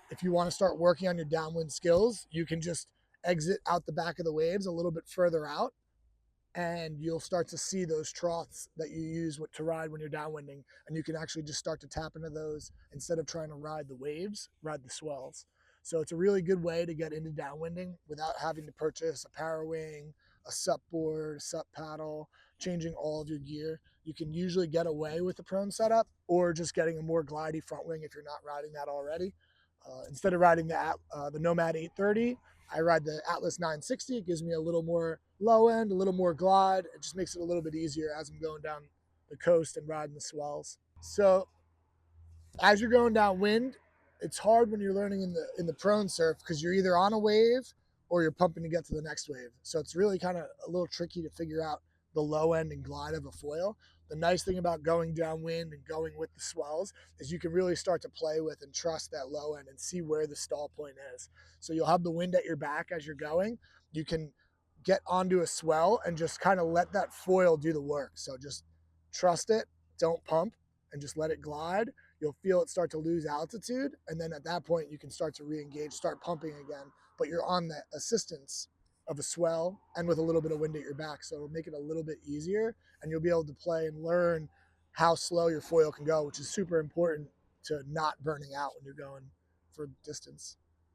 if you want to start working on your downwind skills, you can just exit out the back of the waves a little bit further out, and you'll start to see those troughs that you use to ride when you're downwinding, and you can actually just start to tap into those instead of trying to ride the waves, ride the swells. So it's a really good way to get into downwinding without having to purchase a power wing, a sup board, a sup paddle, changing all of your gear. You can usually get away with the prone setup or just getting a more glidey front wing if you're not riding that already. Instead of riding the Nomad 830, I ride the Atlas 960. It gives me a little more low end, a little more glide. It just makes it a little bit easier as I'm going down the coast and riding the swells. So as you're going downwind, it's hard when you're learning in the prone surf because you're either on a wave or you're pumping to get to the next wave. So it's really kind of a little tricky to figure out the low end and glide of a foil. The nice thing about going downwind and going with the swells is you can really start to play with and trust that low end and see where the stall point is. So you'll have the wind at your back as you're going. You can get onto a swell and just kind of let that foil do the work. So just trust it, don't pump, and just let it glide. You'll feel it start to lose altitude, and then at that point you can start to re-engage, start pumping again, but you're on the assistance of a swell and with a little bit of wind at your back, so it'll make it a little bit easier, and you'll be able to play and learn how slow your foil can go, which is super important to not burning out when you're going for distance.